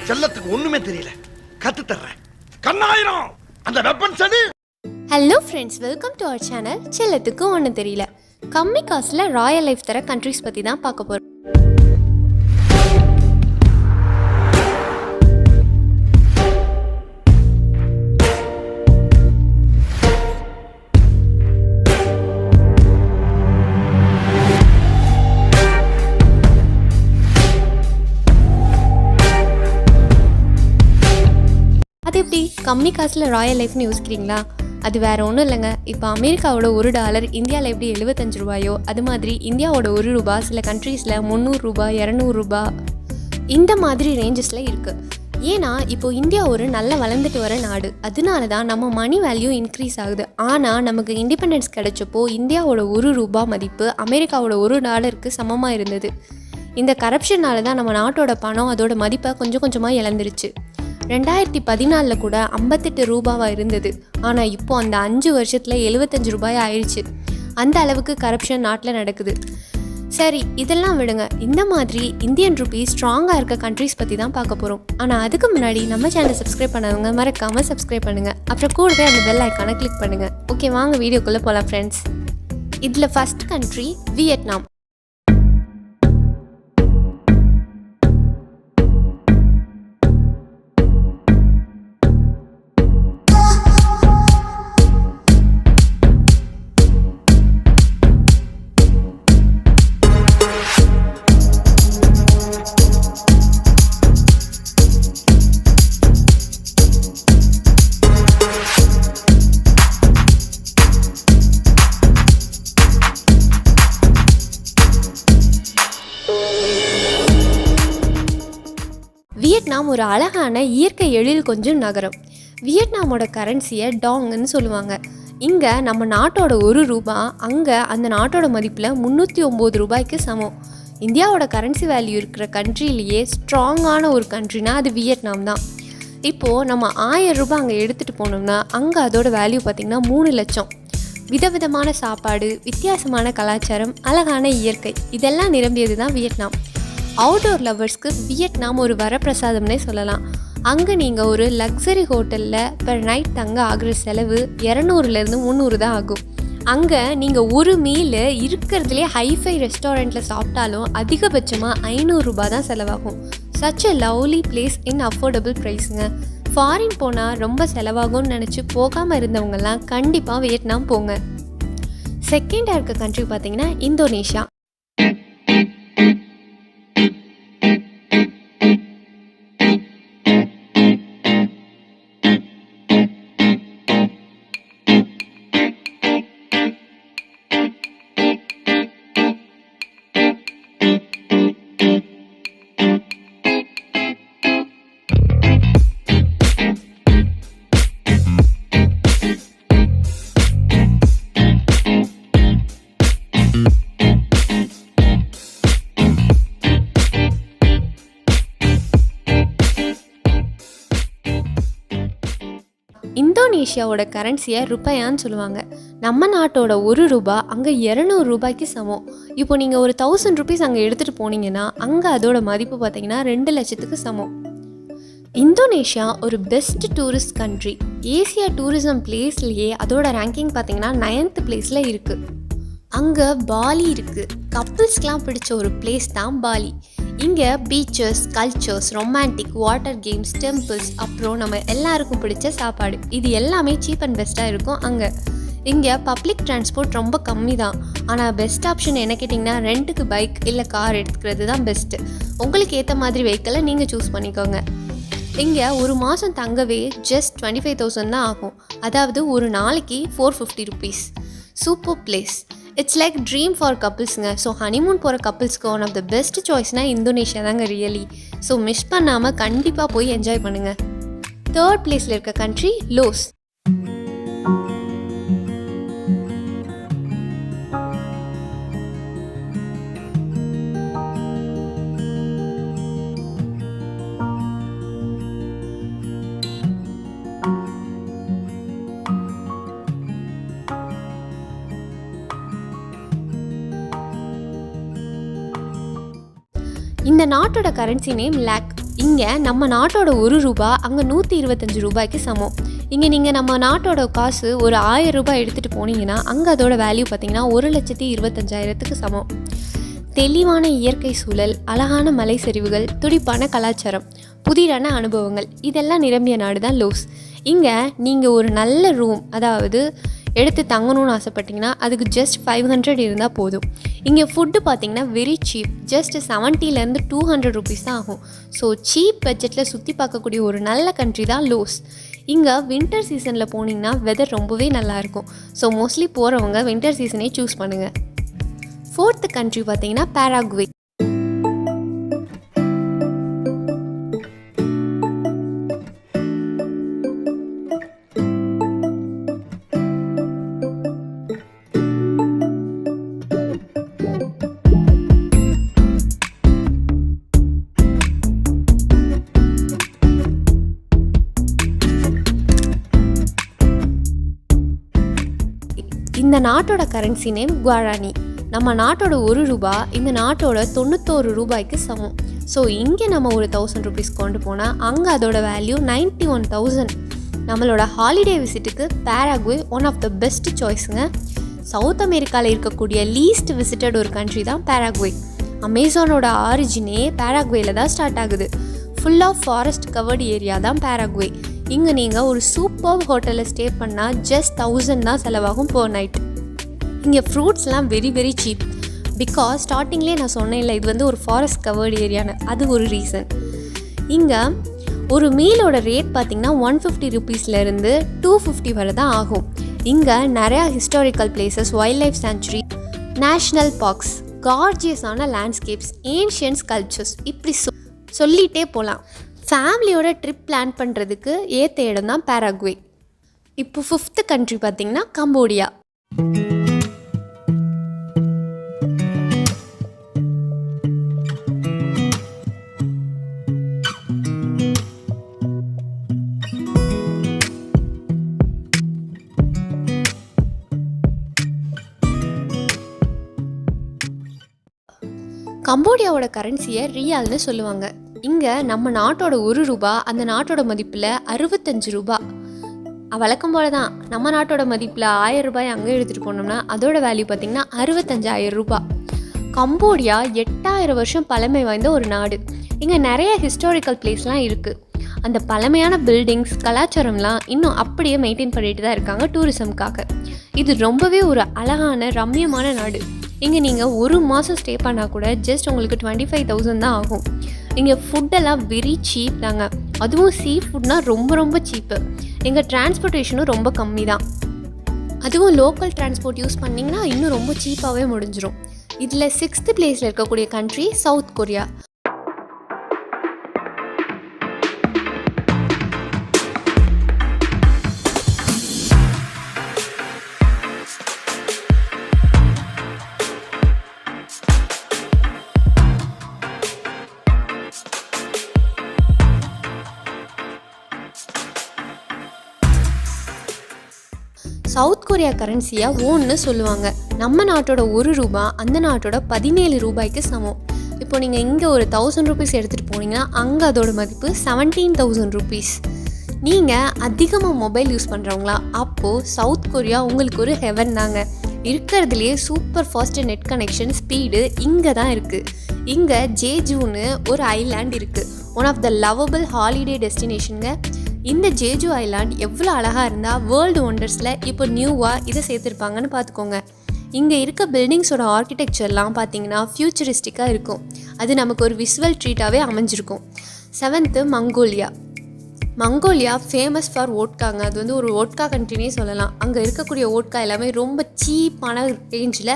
செல்லத்துக்கு ஒண்ணுமே தெரியல, கத்து தர்றேன். கண்ணாயிரம் அந்த வெப்பன் சனி. Hello friends, welcome to our channel. செல்லத்துக்கு ஒன்றும் தெரியல. கம்மி காசில் ராயல் லைஃப் தர கண்ட்ரிஸ் பற்றி தான் பார்க்க போகிறோம். அது எப்படி கம்மி காசில் ராயல் லைஃப்னு யோசிக்கிறீங்களா? அது வேறு ஒன்றும் இல்லைங்க. இப்போ அமெரிக்காவோட $1 இந்தியாவில் எப்படி 75 ரூபாயோ அது மாதிரி இந்தியாவோட $1 சில கண்ட்ரீஸில் 300 ரூபாய், 200 ரூபாய் இந்த மாதிரி ரேஞ்சஸில் இருக்குது. ஏன்னா இப்போ இந்தியா ஒரு நல்ல வளர்ந்துட்டு வர நாடு, அதனால தான் நம்ம மணி வேல்யூ இன்க்ரீஸ் ஆகுது. ஆனால் நமக்கு இண்டிபெண்டன்ஸ் கிடைச்சப்போ இந்தியாவோட $1 மதிப்பு அமெரிக்காவோட $1 சமமாக இருந்தது. இந்த கரப்ஷனால தான் நம்ம நாட்டோட பணம் அதோட மதிப்பை கொஞ்சம் கொஞ்சமாக இழந்துருச்சு. 2014 கூட 58 ரூபாவாக இருந்தது. ஆனால் இப்போ அந்த 5 வருஷத்தில் 75 ரூபாய் ஆயிடுச்சு. அந்த அளவுக்கு கரப்ஷன் நாட்டில் நடக்குது. சரி, இதெல்லாம் விடுங்க. இந்த மாதிரி இந்தியன் ரூபீஸ் ஸ்ட்ராங்காக இருக்க கண்ட்ரிஸ் பற்றி தான் பார்க்க போகிறோம். ஆனால் அதுக்கு முன்னாடி நம்ம சேனல் சப்ஸ்கிரைப் பண்ணவங்க மறக்காமல் சப்ஸ்கிரைப் பண்ணுங்கள். அப்புறம் கூடவே அந்த பெல் ஐக்கானை கிளிக் பண்ணுங்கள். ஓகே, வாங்க வீடியோக்குள்ளே போகலாம் ஃப்ரெண்ட்ஸ். இதில் ஃபர்ஸ்ட் கண்ட்ரி வியட்நாம். வியட்நாம் ஒரு அழகான இயற்கை எழில் கொஞ்சம் நகரம். வியட்நாமோட கரன்சியை டாங்னு சொல்லுவாங்க. இங்கே நம்ம நாட்டோட $1 அங்கே அந்த நாட்டோட மதிப்பில் 309 ரூபாய்க்கு சமம். இந்தியாவோட கரன்சி வேல்யூ இருக்கிற கண்ட்ரிலேயே ஸ்ட்ராங்கான ஒரு கண்ட்ரினா அது வியட்நாம் தான். இப்போது நம்ம 1000 ரூபாய் அங்கே எடுத்துகிட்டு போனோம்னா அங்கே அதோட வேல்யூ பார்த்திங்கன்னா 3 லட்சம். விதவிதமான சாப்பாடு, வித்தியாசமான கலாச்சாரம், அழகான இயற்கை இதெல்லாம் நிரம்பியது தான் வியட்நாம். அவுட்டோர் லவர்ஸ்க்கு வியட்நாம் ஒரு வரப்பிரசாதம்னே சொல்லலாம். அங்கே நீங்கள் ஒரு லக்ஸரி ஹோட்டலில் பெர் நைட் தங்க ஆகிற செலவு 200லேருந்து 300 தான் ஆகும். அங்கே நீங்கள் ஒரு மீல் இருக்கிறதுலே ஹைஃபை ரெஸ்டாரண்ட்டில் சாப்பிட்டாலும் அதிகபட்சமாக 500 ரூபாய் தான் செலவாகும். Such a lovely place in affordable ப்ரைஸுங்க. ஃபாரின் போனால் ரொம்ப செலவாகும்னு நினச்சி போகாமல் இருந்தவங்கெல்லாம் கண்டிப்பாக வியட்நாம் போங்க. செகண்டாக இருக்க கண்ட்ரி பார்த்திங்கன்னா இந்தோனேஷியா. இந்தோனேஷியாவோட கரன்சியை ருப்பையான்னு சொல்லுவாங்க. நம்ம நாட்டோட $1 அங்கே 200 ரூபாய்க்கு சமம். இப்போ நீங்கள் ஒரு 1000 ருபீஸ் அங்கே எடுத்துகிட்டு போனீங்கன்னா அங்கே அதோட மதிப்பு பார்த்தீங்கன்னா 2 லட்சத்துக்கு சமம். இந்தோனேஷியா ஒரு best tourist country. Asia tourism பிளேஸ்லேயே அதோட ரேங்கிங் பார்த்தீங்கன்னா 9th பிளேஸில் இருக்குது. அங்கே பாலி இருக்குது. கப்புள்ஸ்க்கெலாம் பிடிச்ச ஒரு பிளேஸ் தான் பாலி. இங்கே beaches, cultures, romantic, water games, temples, அப்புறம் நம்ம எல்லாருக்கும் பிடிச்ச சாப்பாடு இது எல்லாமே சீப் அண்ட் பெஸ்ட்டாக இருக்கும். இங்கே பப்ளிக் டிரான்ஸ்போர்ட் ரொம்ப கம்மி தான். ஆனால் பெஸ்ட் ஆப்ஷன் என்ன கேட்டிங்கன்னா ரெண்ட்டுக்கு பைக் இல்லை கார் எடுத்துக்கிறது தான் பெஸ்ட்டு. உங்களுக்கு ஏற்ற மாதிரி வெஹிக்கிளை நீங்கள் சூஸ் பண்ணிக்கோங்க. இங்கே ஒரு மாதம் தங்கவே ஜஸ்ட் 25,000 தான் ஆகும். அதாவது ஒரு நாளைக்கு 450 rupees. Super place. It's like dream for கப்புள்ஸுங்க. ஸோ ஹனிமூன் போகிற கப்புள்ஸ்க்கு ஒன் ஆஃப் த பெஸ்ட் சாய்ஸ்னால் இந்தோனேஷியா தாங்க ரியலி. ஸோ மிஸ் பண்ணாமல் கண்டிப்பாக போய் என்ஜாய் பண்ணுங்கள். 3rd பிளேஸில் இருக்க கண்ட்ரி லோஸ். இந்த நாட்டோட கரன்சி நேம் லேக். இங்கே நம்ம நாட்டோட ₹1 அங்கே ₹125 சமம். இங்கே நீங்கள் நம்ம நாட்டோட காசு ஒரு ₹1000 எடுத்துகிட்டு போனீங்கன்னா அங்கே அதோட வேல்யூ பார்த்தீங்கன்னா 1,25,000 சமம். தெளிவான இயற்கை சூழல், அழகான மலை சரிவுகள், துடிப்பான கலாச்சாரம், புதிரான அனுபவங்கள் இதெல்லாம் நிரம்பிய நாடு தான் லாஸ். இங்கே நீங்கள் ஒரு நல்ல ரூம் அதாவது எடுத்து தங்கணும்னு ஆசைப்பட்டிங்கன்னா அதுக்கு ஜஸ்ட் 500 இருந்தால் போதும். இங்கே ஃபுட்டு பார்த்திங்கன்னா very cheap, just 70 to 200 rupees தான் ஆகும். ஸோ சீப் பட்ஜெட்டில் சுற்றி பார்க்கக்கூடிய ஒரு நல்ல கண்ட்ரி தான் லாஸ். இங்கே வின்டர் சீசனில் போனீங்கன்னா வெதர் ரொம்பவே நல்லாயிருக்கும். ஸோ மோஸ்ட்லி போகிறவங்க வின்டர் சீசனே சூஸ் பண்ணுங்கள். 4th கண்ட்ரி பார்த்திங்கன்னா பாராகுவே. இந்த நாட்டோட கரன்சி நேம் குவாரானி. நம்ம நாட்டோட ₹1 இந்த நாட்டோட ₹91 சமம். ஸோ இங்கே நம்ம ஒரு 1000 rupees கொண்டு போனால் அங்கே அதோட வேல்யூ 91,000. நம்மளோட ஹாலிடே விசிட்டுக்கு Paraguay one of the best சாய்ஸுங்க. சவுத் அமெரிக்காவில் இருக்கக்கூடிய லீஸ்ட் விசிட்டட் ஒரு கண்ட்ரி தான் பாராகுவே. அமேசானோட ஆரிஜினே பாராகுவேல தான் ஸ்டார்ட் ஆகுது. Full of forest covered area தான் பாராகுவே. இங்கே நீங்கள் ஒரு சூப்பர் ஹோட்டலில் ஸ்டே பண்ணால் ஜஸ்ட் 1000 தான் செலவாகும் per night. இங்கே ஃப்ரூட்ஸ்லாம் வெரி வெரி சீப். பிகாஸ் ஸ்டார்டிங்லேயே நான் சொன்னேன் இல்லை இது ஒரு ஃபாரஸ்ட் கவர்டு ஏரியான்னு, அது ஒரு ரீசன். இங்கே ஒரு மீலோட ரேட் பார்த்திங்கன்னா 150 rupeesலேருந்து 250 வரை தான் ஆகும். இங்கே நிறையா historical places, wildlife sanctuary, national parks, கார்ஜியஸான லேண்ட்ஸ்கேப்ஸ், ஏன்ஷியன்ட் ஸ்கல்ப்சர்ஸ் இப்படி சொல்லிகிட்டே போகலாம். ஃபேமிலியோட ட்ரிப் பிளான் பண்ணுறதுக்கு ஏற்ற இடம் தான் பாராகுவே. இப்போ 5th கண்ட்ரி பார்த்திங்கன்னா கம்போடியா. கம்போடியாவோட கரன்சியை ரியால்னு சொல்லுவாங்க. இங்கே நம்ம நாட்டோட ₹1 அந்த நாட்டோட மதிப்பில் ₹65. வழக்கம் போல தான் நம்ம நாட்டோட மதிப்பில் ₹1000 அங்கே எடுத்துகிட்டு போனோம்னா அதோட வேல்யூ பார்த்திங்கன்னா ₹65,000. கம்போடியா 8000 வருஷம் பழமை வாய்ந்த ஒரு நாடு. இங்கே நிறைய ஹிஸ்டாரிக்கல் பிளேஸ்லாம் இருக்குது. அந்த பழமையான பில்டிங்ஸ், கலாச்சாரம்லாம் இன்னும் அப்படியே மெயின்டைன் பண்ணிட்டு தான் இருக்காங்க டூரிசம்காக. இது ரொம்பவே ஒரு அழகான ரம்மியமான நாடு. இங்கே நீங்கள் ஒரு மாதம் ஸ்டே பண்ணால் கூட ஜஸ்ட் உங்களுக்கு 25,000 தான் ஆகும். இங்கே ஃபுட்டெல்லாம் வெரி சீப் தாங்க. அதுவும் சீ ஃபுட்னால் ரொம்ப ரொம்ப சீப்பு. இங்கே டிரான்ஸ்போர்ட்டேஷனும் ரொம்ப கம்மி தான். அதுவும் லோக்கல் டிரான்ஸ்போர்ட் யூஸ் பண்ணிங்கன்னா இன்னும் ரொம்ப சீப்பாகவே முடிஞ்சிடும். இதில் 6th பிளேஸில் இருக்கக்கூடிய country South Korea. South Korea கரன்சியை ஓன்னு சொல்லுவாங்க. நம்ம நாட்டோட ₹1 அந்த நாட்டோட ₹17 சமம். இப்போ நீங்கள் இங்கே ஒரு 1000 rupees எடுத்துகிட்டு போனீங்கன்னா அங்கே அதோட மதிப்பு 17,000 rupees. நீங்கள் அதிகமாக மொபைல் யூஸ் பண்ணுறவங்களா, அப்போது சவுத் கொரியா உங்களுக்கு ஒரு ஹெவன் தாங்க. இருக்கிறதுலையே super fast net connection speed இங்கே தான் இருக்குது. இங்கே ஜேஜூன்னு ஒரு ஐலாண்ட் இருக்குது. One of the lovable holiday டெஸ்டினேஷனுங்க. இந்த ஜேஜு ஐலாண்ட் எவ்வளோ அழகாக இருந்தால் வேர்ல்டு ஒண்டர்ஸில் இப்போ நியூவாக இதை சேர்த்துருப்பாங்கன்னு பார்த்துக்கோங்க. இங்கே இருக்க பில்டிங்ஸோட ஆர்கிடெக்சர்லாம் பார்த்தீங்கன்னா ஃப்யூச்சரிஸ்டிக்காக இருக்கும். அது நமக்கு ஒரு விசுவல் ட்ரீட்டாகவே அமைஞ்சிருக்கும். 7th Mongolia famous for ஓட்காங்க. அது ஒரு ஓட்கா கண்ட்ரினே சொல்லலாம். அங்கே இருக்கக்கூடிய ஓட்கா எல்லாமே ரொம்ப சீப்பான ரேஞ்சில்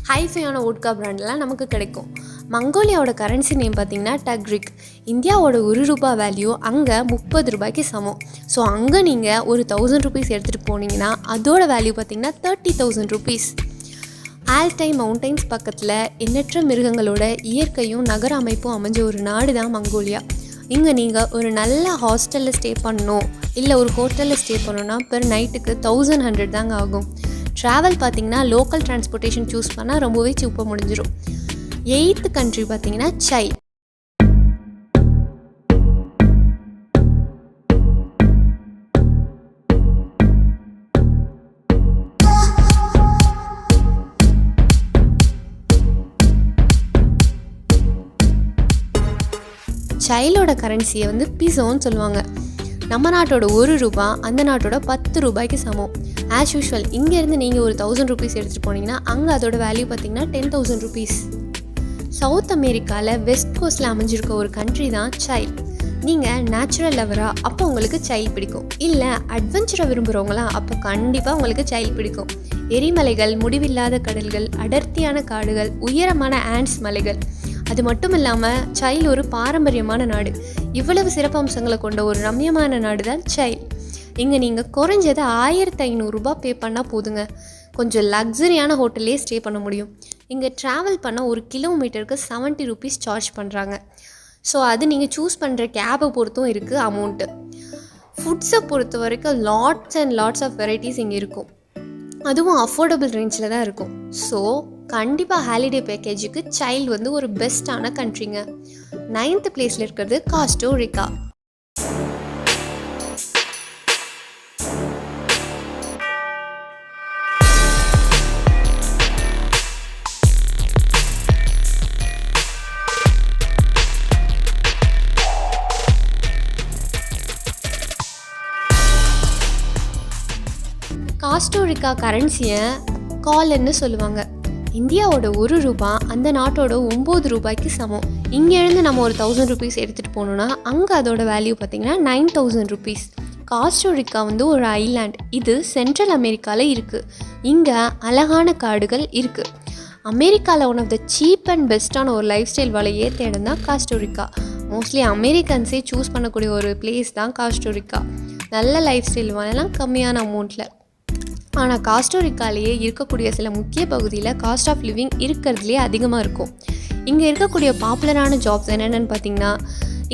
ஹைஃபையான ஓட்கா பிராண்ட்லாம் நமக்கு கிடைக்கும். மங்கோலியாவோட கரன்சி நேம் பார்த்திங்கன்னா டக்ரிக். இந்தியாவோட ₹1 வேல்யூ அங்கே ₹30 சமம். ஸோ அங்கே நீங்கள் ஒரு 1000 rupees எடுத்துகிட்டு போனீங்கன்னா அதோட வேல்யூ பார்த்திங்கன்னா 30,000 rupees. ஆல்டை மவுண்டைன்ஸ் பக்கத்தில் எண்ணற்ற மிருகங்களோட இயற்கையும் நகர அமைப்பும் அமைஞ்ச ஒரு நாடு தான் மங்கோலியா. இங்கே நீங்கள் ஒரு நல்ல ஹாஸ்டலில் ஸ்டே பண்ணணும், இல்லை ஒரு ஹோட்டலில் ஸ்டே பண்ணணுன்னா பெர் நைட்டுக்கு 1100 தாங்க ஆகும். ட்ராவல் பார்த்திங்கன்னா லோக்கல் டிரான்ஸ்போர்ட்டேஷன் சூஸ் பண்ணால் ரொம்பவே சீப்பாக முடிஞ்சிடும். 8th கண்ட்ரி பார்த்திங்கன்னா சை. சைல்டோட கரன்சியை வந்து பிசோன்னு சொல்லுவாங்க. நம்ம நாட்டோட 1 ரூபா அந்த நாட்டோட 10 ரூபாய்க்கு சமம். ஆஸ் யூஷுவல் இங்கேருந்து நீங்கள் ஒரு 1000 ருபீஸ் எடுத்துகிட்டு போனீங்கன்னா அங்கே அதோட வேல்யூ பார்த்தீங்கன்னா 10,000 ருபீஸ். சவுத் அமெரிக்காவில் வெஸ்ட் கோஸ்ட்டில் அமைஞ்சிருக்க ஒரு கண்ட்ரி தான் சைல். நீங்கள் நேச்சுரல் லவரா அப்போ உங்களுக்கு சைல்டு பிடிக்கும். இல்லை அட்வென்ச்சரை விரும்புகிறவங்களா அப்போ கண்டிப்பாக உங்களுக்கு சைல்டு பிடிக்கும். எரிமலைகள், முடிவில்லாத கடல்கள், அடர்த்தியான காடுகள், உயரமான ஆண்ட்ஸ் மலைகள், அது மட்டும் இல்லாமல் சைல் ஒரு பாரம்பரியமான நாடு. இவ்வளவு சிறப்பம்சங்களை கொண்ட ஒரு ரம்யமான நாடு தான் சைல். இங்கே நீங்கள் குறைஞ்சது 1500 ரூபாய் பே பண்ணால் போதுங்க. கொஞ்சம் லக்ஸரியான ஹோட்டல்லே ஸ்டே பண்ண முடியும். இங்கே ட்ராவல் பண்ண ஒரு கிலோமீட்டருக்கு 70 ருபீஸ் சார்ஜ் பண்ணுறாங்க. ஸோ அது நீங்கள் சூஸ் பண்ணுற கேபை பொறுத்தும் இருக்குது அமௌண்ட்டு. ஃபுட்ஸை பொறுத்த வரைக்கும் lots and lots of varieties இங்கே இருக்கும். அதுவும் அஃபோர்டபுள் ரேஞ்சில் தான் இருக்கும். ஸோ கண்டிப்பாக ஹாலிடே பேக்கேஜுக்கு சைல்டு வந்து ஒரு பெஸ்ட்டான கண்ட்ரிங்க. 9th பிளேஸில் இருக்கிறது காஸ்டோரிக்கா. காஸ்டோரிக்கா கரன்சியை காலன்னு சொல்லுவாங்க. இந்தியாவோட 1 ரூபா அந்த நாட்டோட 9 ரூபாய்க்கு சமம். இங்கேருந்து நம்ம ஒரு 1000 ருபீஸ் எடுத்துகிட்டு போனோன்னா அங்கே அதோட வேல்யூ பார்த்திங்கன்னா 9000 ருபீஸ். காஸ்டோரிக்கா வந்து ஒரு ஐலாண்ட். இது சென்ட்ரல் அமெரிக்காவில் இருக்குது. இங்கே அழகான காடுகள் இருக்குது. அமெரிக்காவில் one of the cheap and பெஸ்ட்டான ஒரு லைஃப் ஸ்டைல் வலையே தேடம் தான் காஸ்டோரிக்கா. மோஸ்ட்லி அமெரிக்கன்ஸே சூஸ் பண்ணக்கூடிய ஒரு பிளேஸ் தான் காஸ்டோரிக்கா. நல்ல லைஃப் ஸ்டைல் வாங்கலாம் கம்மியான அமௌண்ட்டில். ஆனால் காஸ்டோரிக்காலேயே இருக்கக்கூடிய சில முக்கிய பகுதியில் காஸ்ட் ஆஃப் லிவிங் இருக்கிறதுலே அதிகமாக இருக்கும். இங்கே இருக்கக்கூடிய பாப்புலரான ஜாப்ஸ் என்னென்னு பார்த்தீங்கன்னா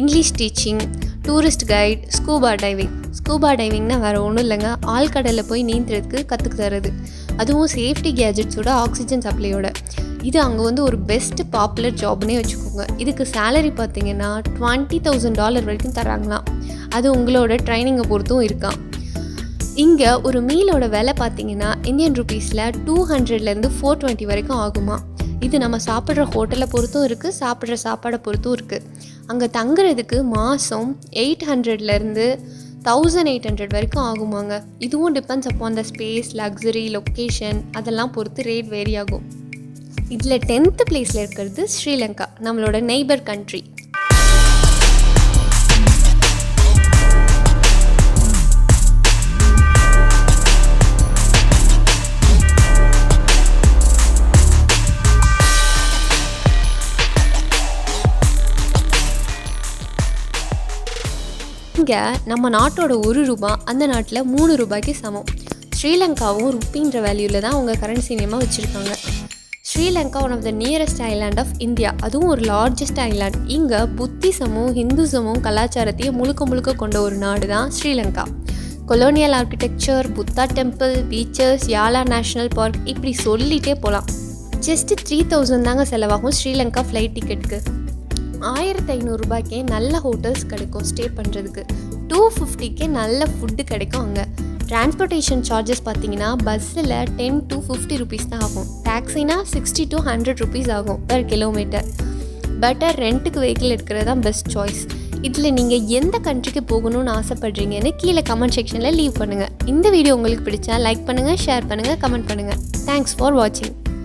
English teaching, tourist guide, scuba diving. Scuba டைவிங்னால் வேறு ஒன்றும் இல்லைங்க, ஆழ்கடலில் போய் நீந்துறதுக்கு கற்றுக்கு தரது. அதுவும் சேஃப்டி கேஜெட்ஸோட, ஆக்சிஜன் சப்ளையோட. இது அங்கே வந்து ஒரு பெஸ்ட் பாப்புலர் ஜாப்னே வச்சுக்கோங்க. இதுக்கு சேலரி பார்த்தீங்கன்னா $20,000 வரைக்கும் தராங்களாம். அது உங்களோட ட்ரைனிங்கை பொறுத்தும் இருக்கான். இங்கே ஒரு மீலோட விலை பார்த்தீங்கன்னா இந்தியன் ருபீஸில் 200லேருந்து 420 வரைக்கும் ஆகுமா. இது நம்ம சாப்பிட்ற ஹோட்டலை பொறுத்தும் இருக்குது, சாப்பிட்ற சாப்பாடை பொறுத்தும் இருக்குது. அங்கே தங்குறதுக்கு மாதம் 800லேருந்து 1800 வரைக்கும் ஆகுமாங்க. இதுவும் depends upon the space, luxury, location அதெல்லாம் பொறுத்து ரேட் வேரி ஆகும். இதில் 10th பிளேஸில் இருக்கிறது ஸ்ரீலங்கா, நம்மளோட நெய்பர் கண்ட்ரி. இங்கே நம்ம நாட்டோட 1 ரூபா அந்த நாட்டில் 3 ரூபாய்க்கு சமம். ஸ்ரீலங்காவும் ருப்பின்ற வேல்யூவில் தான் அவங்க கரன்சி நேமாக வச்சுருக்காங்க. Sri Lanka one of the nearest island of India. அதுவும் ஒரு லார்ஜஸ்ட் ஐலாண்ட். இங்கே புத்திசமும் ஹிந்துசமும் கலாச்சாரத்தையும் முழுக்க கொண்ட ஒரு நாடு தான் Sri Lanka. Colonial architecture, Buddha temple, beaches, Yala national park, இப்படி சொல்லிகிட்டே போகலாம். ஜஸ்ட்டு 3000 தாங்க செலவாகும் ஸ்ரீலங்கா ஃப்ளைட் டிக்கெட்டுக்கு. 1500 ரூபாய்க்கே நல்ல ஹோட்டல்ஸ் கிடைக்கும் ஸ்டே பண்ணுறதுக்கு. 250க்கே நல்ல ஃபுட்டு கிடைக்கும். அங்கே டிரான்ஸ்போர்ட்டேஷன் சார்ஜஸ் பார்த்தீங்கன்னா பஸ்ஸில் 10 to 50 ருபீஸ் தான் ஆகும். டாக்ஸினா 60 to 100 ருபீஸ் ஆகும் பெர் கிலோமீட்டர். பெட்டர் ரெண்ட்டுக்கு வெஹிக்கிள் எடுக்கிறது தான் பெஸ்ட் சாய்ஸ். இதில் நீங்கள் எந்த கண்ட்ரிக்கு போகணும்னு ஆசைப்படுறீங்கன்னு கீழே கமெண்ட் செக்ஷனில் லீவ் பண்ணுங்கள். இந்த வீடியோ உங்களுக்கு பிடிச்சா லைக் பண்ணுங்கள், ஷேர் பண்ணுங்கள், கமெண்ட் பண்ணுங்கள். தேங்க்ஸ் ஃபார் வாட்சிங்.